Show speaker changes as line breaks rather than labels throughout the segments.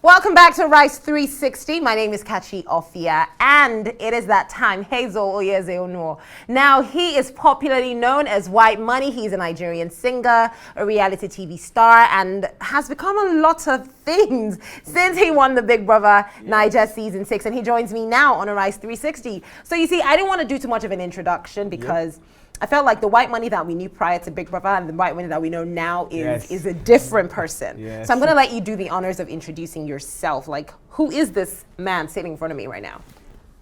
Welcome back to Rice 360. My name is Kachi Ofia, and it is that time. Hazel Oyezeonuo. Now, he is popularly known as Whitemoney. He's a Nigerian singer, a reality TV star, and has become a lot of things since he won the Big Brother Bbnaija season 6. And he joins me now on a Rice 360. So you see, I didn't want to do too much of an introduction because I felt like the Whitemoney that we knew prior to Big Brother and the Whitemoney that we know now is a different person.
Yes.
So I'm going to let you do the honors of introducing yourself. Like, who is this man sitting in front of me right now?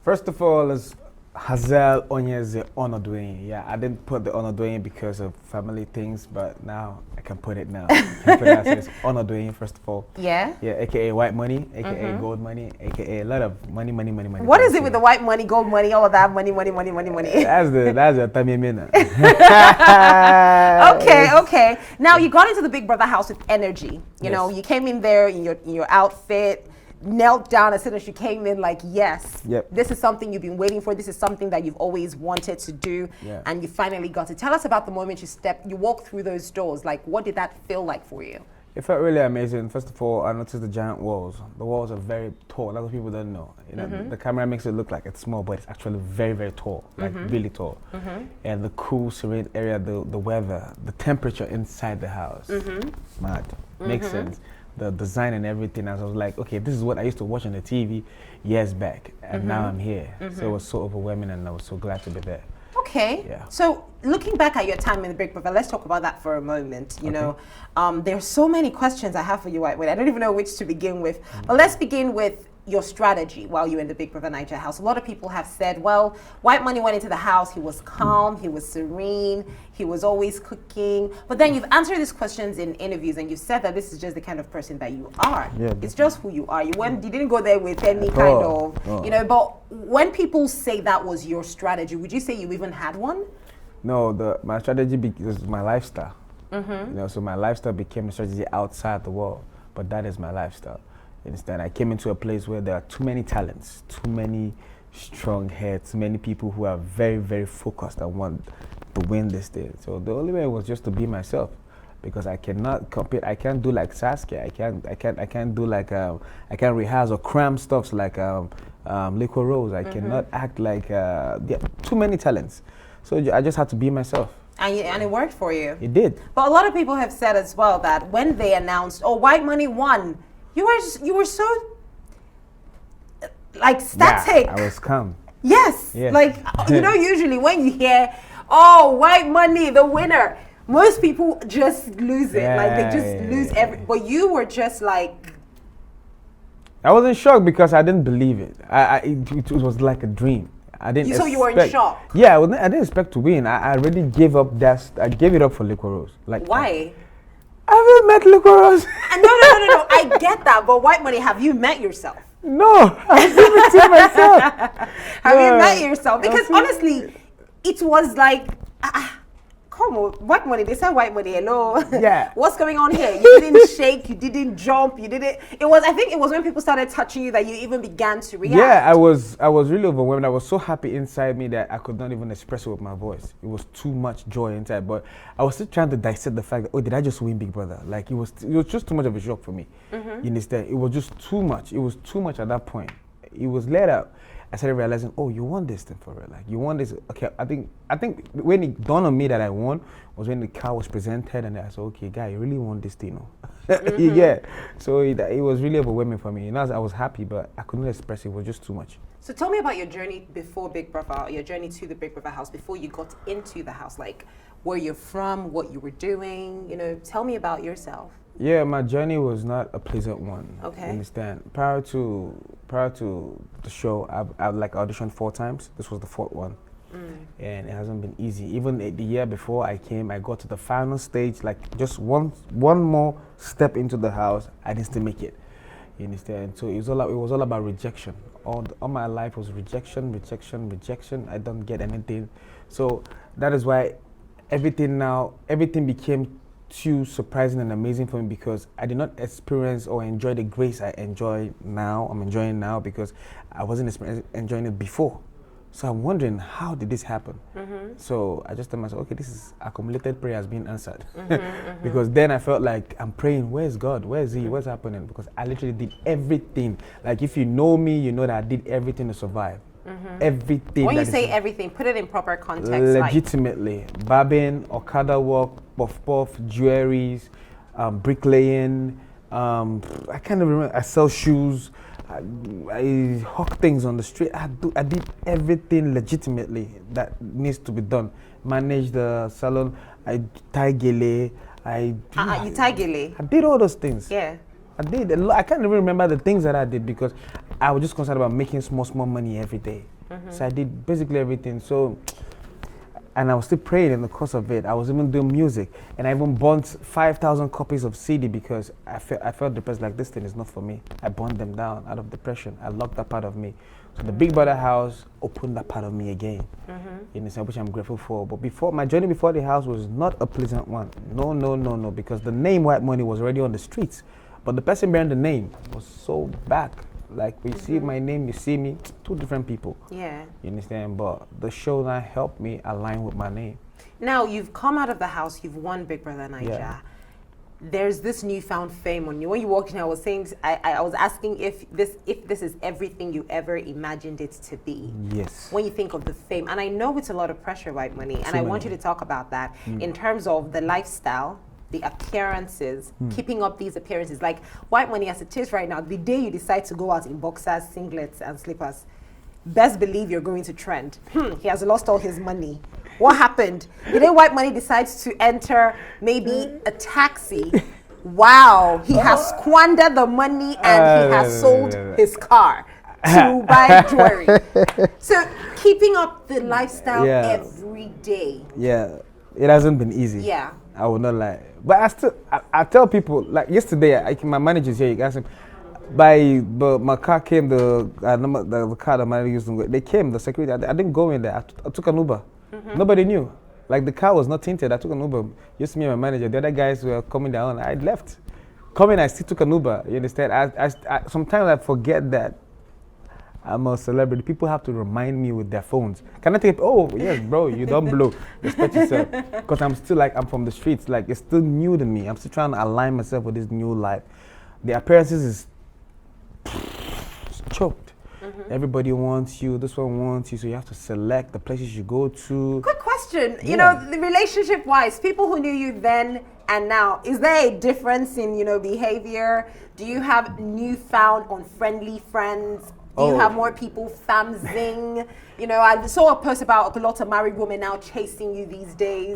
First of all, is Hazel Onyeze Onodoyin. Yeah, I didn't put the Onodoyin because of family things, but now I can put it now. I can put it as Onodoyin, first of all.
Yeah?
Yeah, aka White Money, aka Gold Money, aka a lot of money.
What is it with the white money, gold money, all of that money?
That's the Tamimina.
Okay. Now, you got into the Big Brother house with energy. You know, you came in there in your outfit, knelt down as soon as you came in, like, yes, this is something you've been waiting for. This is something that you've always wanted to do, and you finally got to. Tell us about the moment you walked through those doors. Like, what did that feel like for you?
It felt really amazing. First of all, I noticed the giant walls. The walls are very tall. A lot of people don't know. You know, the camera makes it look like it's small, but it's actually very, very tall, like really tall. And the cool, serene area, the weather, the temperature inside the house, mad. Makes sense. The design and everything. As I was like, okay, this is what I used to watch on the TV years back, and now I'm here. So it was so overwhelming, and I was so glad to be there.
Okay.
Yeah.
So looking back at your time in the Big Brother, let's talk about that for a moment. You know, there's so many questions I have for you, Whitewood. I don't even know which to begin with. But let's begin with your strategy while you were in the Big Brother Bbnaija house. A lot of people have said, well, Whitemoney went into the house, he was calm, he was serene, he was always cooking. But then you've answered these questions in interviews, and you've said that this is just the kind of person that you are. Yeah, it's just who you are. You didn't go there with any kind of, you know, but when people say that was your strategy, would you say you even had one?
No, my strategy is my lifestyle. You know, so my lifestyle became a strategy outside the world, but that is my lifestyle. Instead, I came into a place where there are too many talents, too many strong heads, too many people who are very, very focused and want to win this thing. So the only way was just to be myself, because I cannot compete. I can't do like Sasuke. I can't do like I can't rehearse or cram stuffs like Liquor Rose. I cannot act like too many talents. So I just had to be myself.
And it worked for you.
It did.
But a lot of people have said as well that when they announced, oh, Whitemoney won, you were so like static.
Yeah, I was calm.
Yes. Like, you know, usually when you hear, oh, Whitemoney, the winner, most people just lose it. Like, they just lose but you were just like,
I wasn't shocked because I didn't believe it. It was like a dream. I didn't.
So you were in shock.
Yeah, I didn't expect to win. I already gave up that. I gave it up for Liquor Rose. Like,
why?
I haven't met Liquor Rose.
No. I get that, but Whitemoney, have you met yourself?
No, I've never seen myself.
Have you met yourself? Because honestly, it was like, come on, Whitemoney. They said Whitemoney. Hello.
Yeah.
What's going on here? You didn't shake. You didn't jump. You didn't. I think it was when people started touching you that you even began to react.
Yeah, I was really overwhelmed. I was so happy inside me that I could not even express it with my voice. It was too much joy inside. But I was still trying to dissect the fact that, oh, did I just win Big Brother? Like, it was just too much of a shock for me. You understand? It was just too much. It was too much at that point. It was let out. I started realizing, oh, you won this thing for real. Like, you won this. Okay, I think when it dawned on me that I won was when the car was presented, and I said, okay, guy, you really won this thing, yeah. So it was really overwhelming for me. You know, I was happy, but I couldn't express it. It was just too much.
So tell me about your journey before Big Brother, your journey to the Big Brother house, before you got into the house. Like, where you're from, what you were doing. You know, tell me about yourself.
Yeah, my journey was not a pleasant one.
Okay.
You understand? Prior to the show, I've like auditioned 4 times. This was the 4th one. And it hasn't been easy. Even the year before I came, I got to the final stage, like just one more step into the house, I didn't still make it. You understand? So it was all about rejection. All my life was rejection. I don't get anything. So that is why everything became too surprising and amazing for me, because I did not experience or enjoy the grace I'm enjoying now because I wasn't enjoying it before. So I'm wondering, how did this happen? So I just told myself, okay, this is accumulated prayer has been answered. Because then I felt like I'm praying, where's God? Where is He? What's happening? Because I literally did everything. Like if you know me, you know that I did everything to survive. Everything.
When you say everything, put it in proper context.
Legitimately. Barbing, Okada work, puff, jewelries, bricklaying. I can't even remember. I sell shoes. I hawk things on the street. I did everything legitimately that needs to be done. Manage the salon. I tie gele.
You tie gele?
I did all those things.
Yeah.
I did a lot. I can't even remember the things that I did because I was just concerned about making small money every day. So I did basically everything. So, and I was still praying in the course of it. I was even doing music, and I even bought 5,000 copies of CD because I felt depressed. Like, this thing is not for me. I burned them down out of depression. I locked that part of me. So the Big Brother house opened that part of me again. In a sense, which I'm grateful for. But my journey before the house was not a pleasant one. No, because the name Whitemoney was already on the streets. But the person behind the name was so back. Like, we see my name, you see me, two different people.
Yeah.
You understand? But the show now helped me align with my name.
Now, you've come out of the house, you've won Big Brother Naija.
Yeah.
There's this newfound fame on you. When you walked in, I was saying, I was asking if this is everything you ever imagined it to be.
Yes.
When you think of the fame. And I know it's a lot of pressure, Whitemoney, and I want you to talk about that in terms of the lifestyle, the appearances, keeping up these appearances. Like Whitemoney as it is right now, the day you decide to go out in boxers, singlets, and slippers, best believe you're going to trend. He has lost all his money. What happened? The day Whitemoney decides to enter maybe a taxi, wow, he has squandered the money and he has sold his car to buy jewelry. So keeping up the lifestyle every day.
Yeah, it hasn't been easy.
Yeah.
I will not lie. But I tell people, like yesterday, my manager's here, you ask him, my car came, the car the manager used to go, they came, the security, I didn't go in there, I took an Uber. Nobody knew. Like the car was not tinted, I took an Uber. Just me and my manager, the other guys were coming down, I left. Coming, I still took an Uber, you understand? I sometimes I forget that I'm a celebrity. People have to remind me with their phones. Can I take it? Oh, yes, bro, you don't blow. Respect yourself. Because I'm still like, I'm from the streets. Like, it's still new to me. I'm still trying to align myself with this new life. The appearances is choked. Everybody wants you. This one wants you. So you have to select the places you go to.
Quick question. You know, the relationship-wise, people who knew you then and now, is there a difference in, behavior? Do you have newfound unfriendly friends? Do you have more people famzing? I saw a post about a lot of married women now chasing you these days.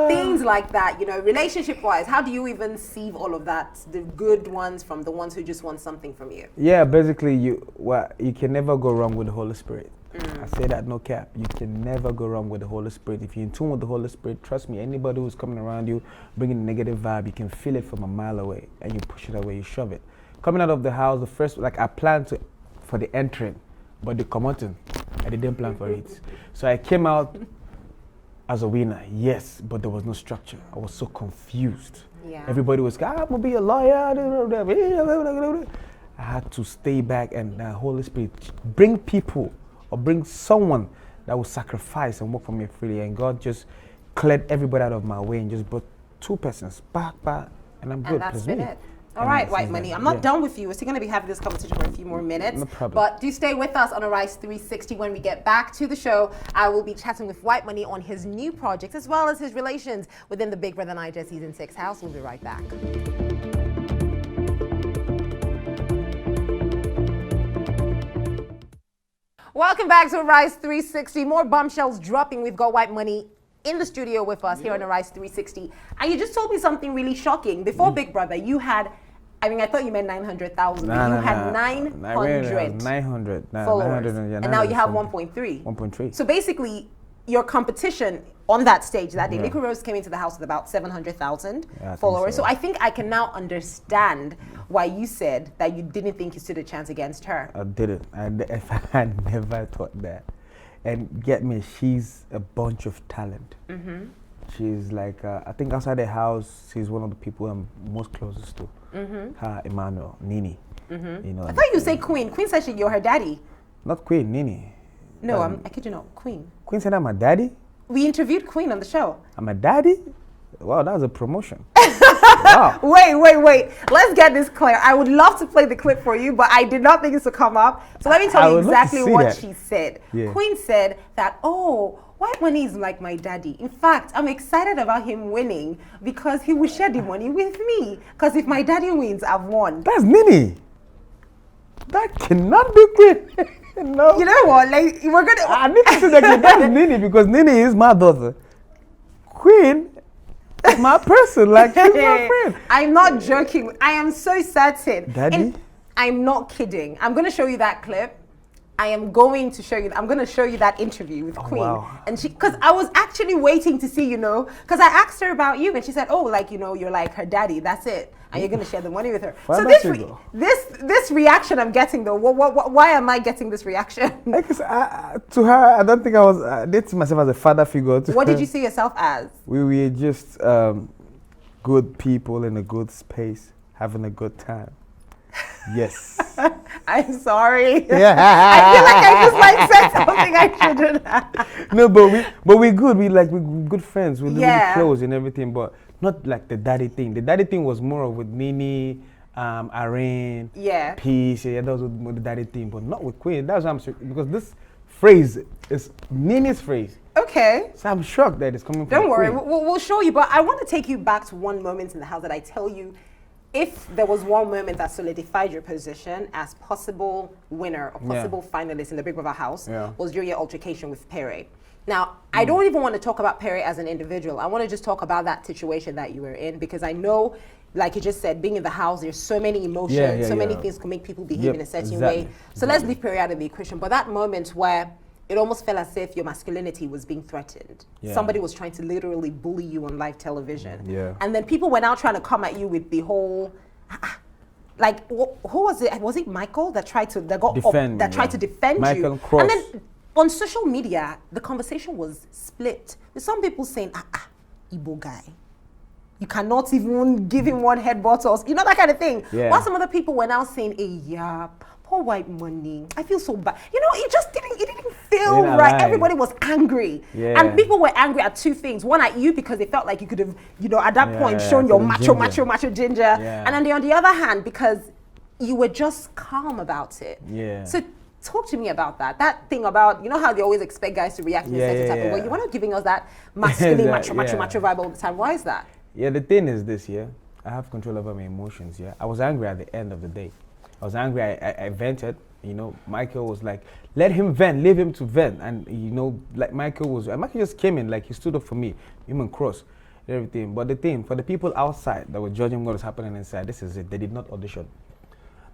Things like that, relationship-wise. How do you even sieve all of that? The good ones from the ones who just want something from you?
Yeah, basically, you can never go wrong with the Holy Spirit. I say that no cap. You can never go wrong with the Holy Spirit. If you're in tune with the Holy Spirit, trust me, anybody who's coming around you, bringing a negative vibe, you can feel it from a mile away, and you push it away, you shove it. Coming out of the house, the first, I planned for the entering, but the commoting, I didn't plan for it. So I came out as a winner, yes, but there was no structure. I was so confused.
Yeah.
Everybody was, I'm gonna be a lawyer. I had to stay back and the Holy Spirit bring people or bring someone that will sacrifice and work for me freely. And God just cleared everybody out of my way and just brought two persons back, and I'm good.
And that's been it. All right, Whitemoney. I'm not done with you. We're still going to be having this conversation for a few more minutes.
No problem.
But do stay with us on Arise 360. When we get back to the show, I will be chatting with Whitemoney on his new projects as well as his relations within the Big Brother Naija Season 6 house. We'll be right back. Welcome back to Arise 360. More bombshells dropping. We've got Whitemoney in the studio with us here on Arise 360. And you just told me something really shocking. Before Big Brother, you had, I thought you meant 900,000. You had 900 followers. And now you have 1.3.
1.3.
So basically, your competition on that stage that day, Nico Rose came into the house with about 700,000 followers. So I think I can now understand why you said that you didn't think you stood a chance against her.
I didn't. I never thought that. And get me, she's a bunch of talent. She's like, I think outside the house, she's one of the people I'm most closest to. Her, Emmanuel, Nini.
I thought you say Queen. Queen said you're her daddy.
Not Queen, Nini.
No, I kid you not, Queen.
Queen said I'm a daddy?
We interviewed Queen on the show.
I'm a daddy? Wow, that was a promotion. Wow.
Wait. Let's get this clear. I would love to play the clip for you, but I did not think this would come up. So let me tell you exactly what she said. Yeah. Queen said that, Whitemoney is like my daddy. In fact, I'm excited about him winning because he will share the money with me. Because if my daddy wins, I've won.
That's Nini. That cannot be Queen. No.
You know what? Like, we're gonna.
I need to say that that's Nini because Nini is my daughter. Queen is my person. Like, she's my friend.
I'm not joking. I am so certain.
Daddy?
And I'm not kidding. I'm going to show you that clip. I'm going to show you that interview with Queen.
Wow.
And because I was actually waiting to see, because I asked her about you and she said, you're like her daddy. That's it. And you're going to share the money with her.
Why
so this reaction I'm getting though, why am I getting this reaction?
Because to her, I don't think I did see myself as a father figure.
What did you see yourself as?
We were just good people in a good space, having a good time. Yes.
I'm sorry.
Yeah.
I feel like I just said something I shouldn't have.
No, but we're good. We're good friends. We're really close and everything, but not like the daddy thing. The daddy thing was more of with Nini, Irene, Peace. Yeah, that was with the daddy thing, but not with Queen. That's what I'm saying, because this phrase is Nini's phrase.
Okay.
So I'm shocked that it's coming from
Don't worry,
Queen.
we'll show you, but I want to take you back to one moment in the house that I tell you, if there was one moment that solidified your position as possible winner or possible finalist in the Big Brother house, was during your altercation with Perry. Now, I don't even want to talk about Perry as an individual. I want to just talk about that situation that you were in, because I know, like you just said, being in the house, there's so many emotions, so many things can make people behave in a certain way. So let's leave Perry out of the equation. But that moment where it almost felt as if your masculinity was being threatened. Somebody was trying to literally bully you on live television. And then people were now trying to come at you with the whole, who was it? Was it Michael that tried to defend
Michael
you?
Cross.
And then on social media, the conversation was split. There's some people saying, Igbo guy. You cannot even give him one headbutt or, that kind of thing. While some other people were now saying, poor Whitemoney. I feel so bad. It didn't feel right. Everybody was angry. And people were angry at two things. One at you because they felt like you could have, at that point shown your macho ginger. And then on the other hand, because you were just calm about it. So talk to me about that. That thing about, how they always expect guys to react in a certain type of way. You were not giving us that masculine, macho vibe all the time. Why is that?
Yeah, the thing is this, I have control over my emotions, I was angry at the end of the day. I was angry, I vented, Michael was like, let him vent, leave him to vent. And, Michael just came in, he stood up for me, him and Cross, and everything. But the thing, for the people outside that were judging what was happening inside, this is it, they did not audition.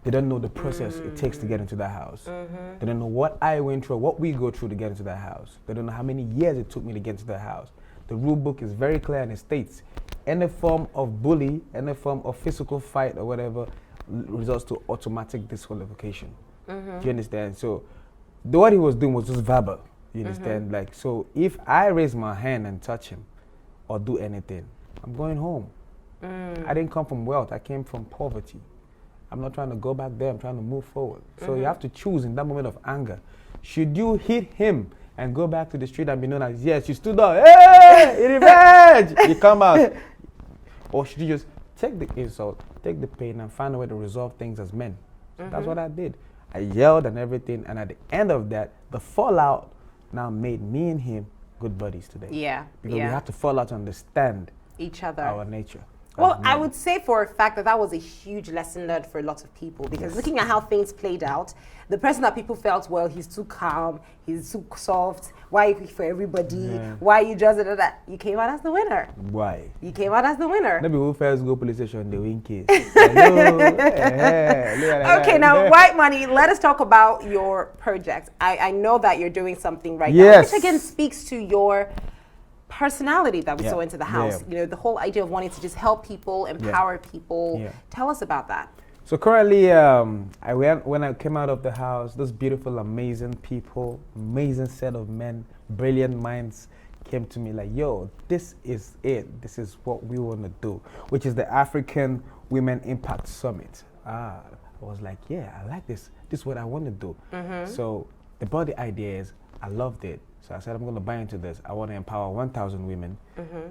They don't know the process it takes to get into that house. They don't know what I went through, what we go through to get into that house. They don't know how many years it took me to get into that house. The rule book is very clear and it states, any form of bully, any form of physical fight or whatever, results to automatic disqualification. Do you understand? So what he was doing was just verbal. You understand? So if I raise my hand and touch him or do anything, I'm going home. I didn't come from wealth. I came from poverty. I'm not trying to go back there. I'm trying to move forward. So you have to choose in that moment of anger. Should you hit him and go back to the street and be known as, yes, you stood up, hey, revenge, you come out? Or should you just take the insult, take the pain, and find a way to resolve things as men? So that's what I did. I yelled and everything, and at the end of that, the fallout now made me and him good buddies today. Because we have to fall out to understand
each other,
our nature.
Well, I would say for a fact that was a huge lesson learned for a lot of people, because looking at how things played out, the person that people felt, well, he's too calm, he's too soft, why for everybody, why you just that, you came out as the winner.
Why?
You came out as the winner.
Maybe we'll first go police station, the win case.
Okay, now Whitemoney, let us talk about your project. I know that you're doing something right now, which again speaks to your personality that we saw into the house. The whole idea of wanting to just help people, empower people. Tell us about that.
So currently, when I came out of the house, those beautiful, amazing people, amazing set of men, brilliant minds came to me like, yo, this is it. This is what we want to do, which is the African Women Impact Summit. I was like, yeah, I like this. This is what I want to do. So the body idea is, I loved it. So I said, I'm going to buy into this. I want to empower 1,000 women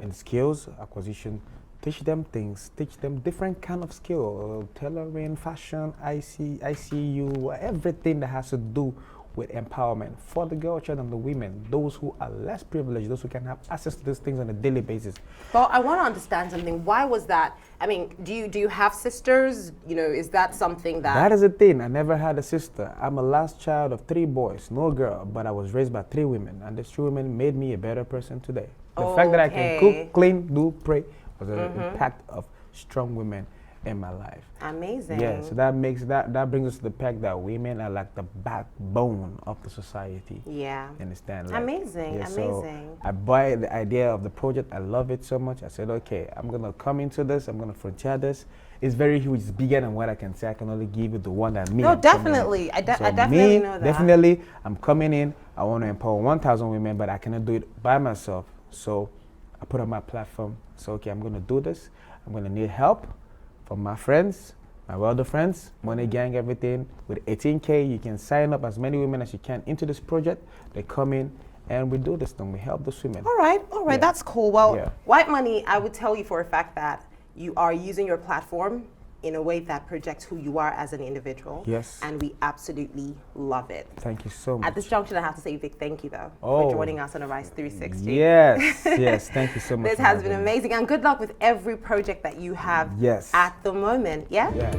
in skills acquisition, teach them things, teach them different kind of skill, tailoring, fashion, ICU, everything that has to do with empowerment for the girl child and the women, those who are less privileged, those who can have access to these things on a daily basis.
Well, I want to understand something. Why was that? I mean, do you have sisters? You know, is that something that...
That is the thing. I never had a sister. I'm a last child of 3 boys, no girl, but I was raised by 3 women, and these 3 women made me a better person today. The fact that I can cook, clean, do, pray was an impact of strong women in my life.
Amazing.
Yeah, so that brings us to the fact that women are like the backbone of the society.
Yeah.
You understand? Like,
amazing,
yeah,
amazing.
So I buy the idea of the project. I love it so much. I said, okay, I'm gonna come into this. I'm gonna frontier this. It's very huge. It's bigger than what I can say. I can only give you the one that me.
No, definitely. I definitely
me,
know that.
Definitely, I'm coming in. I want to empower 1,000 women, but I cannot do it by myself. So I put on my platform. So okay, I'm gonna do this. I'm gonna need help from my friends, my wealthy friends, Money Gang, everything. With 18K, you can sign up as many women as you can into this project. They come in and we do this thing. We help those women.
All right,
Yeah.
that's cool. Well,
Yeah.
Whitemoney, I would tell you for a fact that you are using your platform in a way that projects who you are as an individual.
Yes.
And we absolutely love it.
Thank you so much.
At this junction, I have to say a big thank you, though,
Oh.
for joining us on Arise 360.
Yes, yes. Thank you so much.
This
for
has been
having me.
amazing, and good luck with every project that you have
Yes.
at the moment. Yeah?
Yeah.